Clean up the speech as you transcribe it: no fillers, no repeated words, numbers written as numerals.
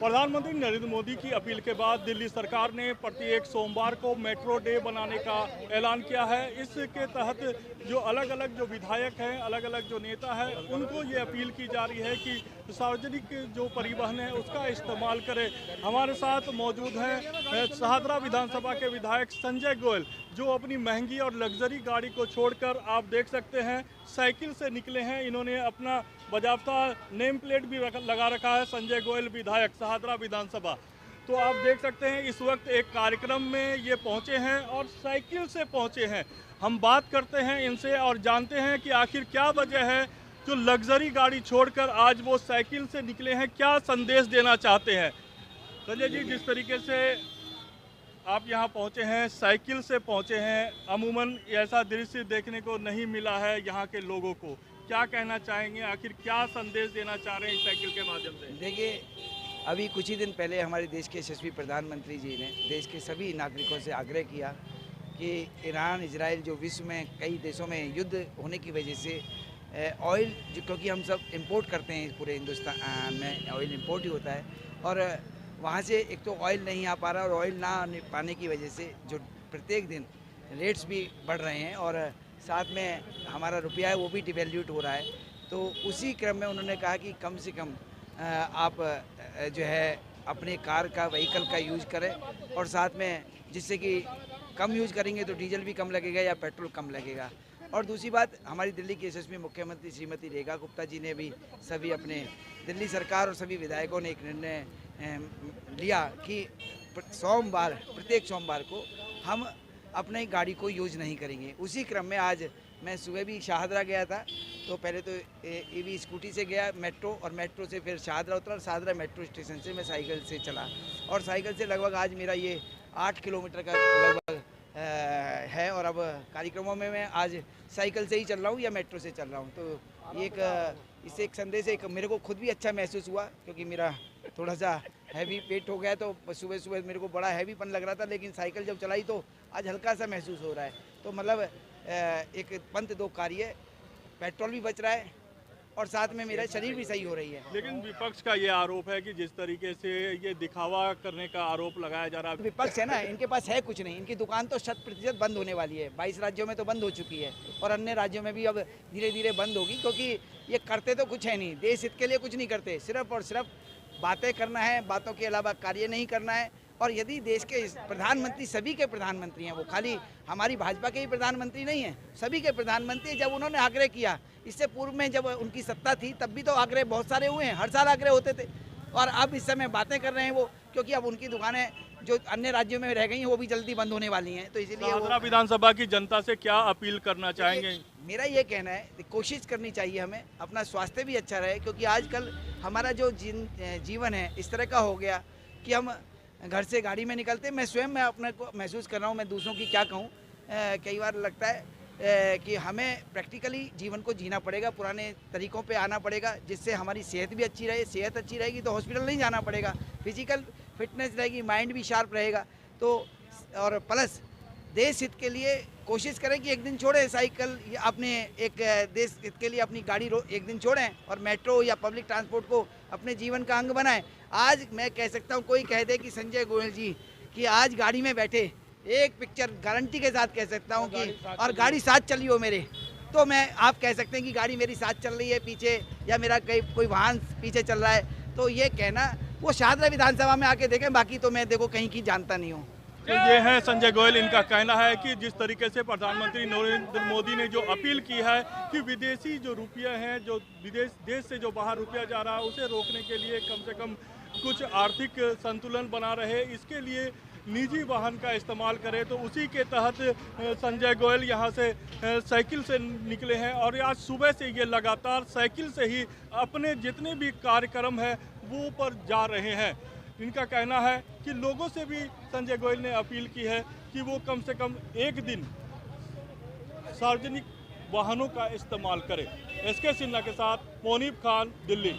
प्रधानमंत्री नरेंद्र मोदी की अपील के बाद दिल्ली सरकार ने प्रत्येक सोमवार को मेट्रो डे बनाने का ऐलान किया है। इसके तहत जो अलग अलग जो विधायक हैं, अलग अलग जो नेता हैं, उनको ये अपील की जा रही है कि सार्वजनिक जो परिवहन है उसका इस्तेमाल करें। हमारे साथ मौजूद हैं शाहदरा विधानसभा के विधायक संजय गोयल, जो अपनी महंगी और लग्जरी गाड़ी को छोड़कर आप देख सकते हैं साइकिल से निकले हैं। इन्होंने अपना बाजाफ्ता नेम प्लेट भी लगा रखा है, संजय गोयल विधायक शाहदरा विधानसभा। तो आप देख सकते हैं इस वक्त एक कार्यक्रम में ये पहुंचे हैं और साइकिल से पहुंचे हैं। हम बात करते हैं इनसे और जानते हैं कि आखिर क्या वजह है जो लग्जरी गाड़ी छोड़कर आज वो साइकिल से निकले हैं, क्या संदेश देना चाहते हैं। संजय जी, जिस तरीके से आप यहाँ पहुँचे हैं, साइकिल से पहुँचे हैं, अमूमन ऐसा दृश्य देखने को नहीं मिला है यहाँ के लोगों को, क्या कहना चाहेंगे, आखिर क्या संदेश देना चाह रहे हैं इस साइकिल के माध्यम से। देखिए, अभी कुछ ही दिन पहले हमारे देश के यशस्वी प्रधानमंत्री जी ने देश के सभी नागरिकों से आग्रह किया कि ईरान इजराइल जो विश्व में कई देशों में युद्ध होने की वजह से ऑयल, जो क्योंकि हम सब इंपोर्ट करते हैं, पूरे हिंदुस्तान में ऑयल इंपोर्ट ही होता है, और वहाँ से एक तो ऑयल नहीं आ पा रहा और ऑयल ना पाने की वजह से जो प्रत्येक दिन रेट्स भी बढ़ रहे हैं और साथ में हमारा रुपया है वो भी डिवैल्यूट हो रहा है। तो उसी क्रम में उन्होंने कहा कि कम से कम आप जो है अपने कार का व्हीकल का यूज़ करें, और साथ में जिससे कि कम यूज़ करेंगे तो डीजल भी कम लगेगा या पेट्रोल कम लगेगा। और दूसरी बात, हमारी दिल्ली की यशस्वी मुख्यमंत्री श्रीमती रेखा गुप्ता जी ने भी सभी अपने दिल्ली सरकार और सभी विधायकों ने एक निर्णय लिया कि प्रत्येक सोमवार को हम अपनी गाड़ी को यूज़ नहीं करेंगे। उसी क्रम में आज मैं सुबह भी शाहदरा गया था, तो पहले तो ईवी स्कूटी से गया मेट्रो, और मेट्रो से फिर शाहदरा उतरा और शाहदरा मेट्रो स्टेशन से मैं साइकिल से चला, और साइकिल से लगभग आज मेरा ये 8 किलोमीटर का लगभग है। और अब कार्यक्रमों में मैं आज साइकिल से ही चल रहा हूँ या मेट्रो से चल रहा हूँ। तो ये इससे एक संदेश, एक मेरे को खुद भी अच्छा महसूस हुआ, क्योंकि मेरा थोड़ा सा हैवी पेट हो गया, तो सुबह सुबह मेरे को बड़ा हैवीपन लग रहा था, लेकिन साइकिल जब चलाई तो आज हल्का सा महसूस हो रहा है। तो मतलब एक पंथ दो कार्य, पेट्रोल भी बच रहा है और साथ में मेरा शरीर भी सही हो रही है। लेकिन विपक्ष का ये आरोप है कि जिस तरीके से ये दिखावा करने का आरोप लगाया जा रहा है। विपक्ष है ना, इनके पास है कुछ नहीं, इनकी दुकान तो 100% बंद होने वाली है। 22 राज्यों में तो बंद हो चुकी है और अन्य राज्यों में भी अब धीरे धीरे बंद होगी, क्योंकि ये करते तो कुछ है नहीं, देश हित के लिए कुछ नहीं करते, सिर्फ और सिर्फ बातें करना है, बातों के अलावा कार्य नहीं करना है। और यदि देश के प्रधानमंत्री सभी के प्रधानमंत्री हैं, वो खाली हमारी भाजपा के ही प्रधानमंत्री नहीं हैं, सभी के प्रधानमंत्री, जब उन्होंने आग्रह किया, इससे पूर्व में जब उनकी सत्ता थी तब भी तो आग्रह बहुत सारे हुए हैं, हर साल आग्रह होते थे, और अब इस समय बातें कर रहे हैं वो, क्योंकि अब उनकी दुकानें जो अन्य राज्यों में रह गई हैं वो भी जल्दी बंद होने वाली हैं। तो इसीलिए शाहदरा विधानसभा की जनता से क्या अपील करना चाहेंगे। मेरा ये कहना है, कोशिश करनी चाहिए हमें, अपना स्वास्थ्य भी अच्छा रहे, क्योंकि आजकल हमारा जो जीवन है इस तरह का हो गया कि हम घर से गाड़ी में निकलते, मैं स्वयं मैं अपने को महसूस कर रहा हूँ, मैं दूसरों की क्या कहूँ, कई बार लगता है कि हमें प्रैक्टिकली जीवन को जीना पड़ेगा, पुराने तरीक़ों पे आना पड़ेगा, जिससे हमारी सेहत भी अच्छी रहे। सेहत अच्छी रहेगी तो हॉस्पिटल नहीं जाना पड़ेगा, फिजिकल फिटनेस रहेगी, माइंड भी शार्प रहेगा। तो और प्लस देश हित के लिए कोशिश करें कि एक दिन छोड़ें साइकिल, अपने एक देश हित के लिए अपनी गाड़ी एक दिन छोड़ें और मेट्रो या पब्लिक ट्रांसपोर्ट को अपने जीवन का अंग बनाएं। आज मैं कह सकता हूं, कोई कह दे कि संजय गोयल जी कि आज गाड़ी में बैठे, एक पिक्चर गारंटी के साथ कह सकता हूं कि, और गाड़ी साथ चली हो मेरे, तो मैं आप कह सकते हैं कि गाड़ी मेरी साथ चल रही है पीछे, या मेरा कोई वाहन पीछे चल रहा है। तो ये कहना वो शाहदरा विधानसभा में आके देखें, बाकी तो मैं देखो कहीं की जानता नहीं हूँ। तो ये है संजय गोयल, इनका कहना है कि जिस तरीके से प्रधानमंत्री नरेंद्र मोदी ने जो अपील की है कि विदेशी जो रुपया है, जो देश से जो बाहर रुपया जा रहा है, उसे रोकने के लिए कम से कम कुछ आर्थिक संतुलन बना रहे, इसके लिए निजी वाहन का इस्तेमाल करें। तो उसी के तहत संजय गोयल यहाँ से साइकिल से निकले हैं और आज सुबह से ये लगातार साइकिल से ही अपने जितने भी कार्यक्रम है वो पर जा रहे हैं। इनका कहना है कि लोगों से भी संजय गोयल ने अपील की है कि वो कम से कम एक दिन सार्वजनिक वाहनों का इस्तेमाल करें। एसके सिन्हा के साथ मोनीब खान, दिल्ली।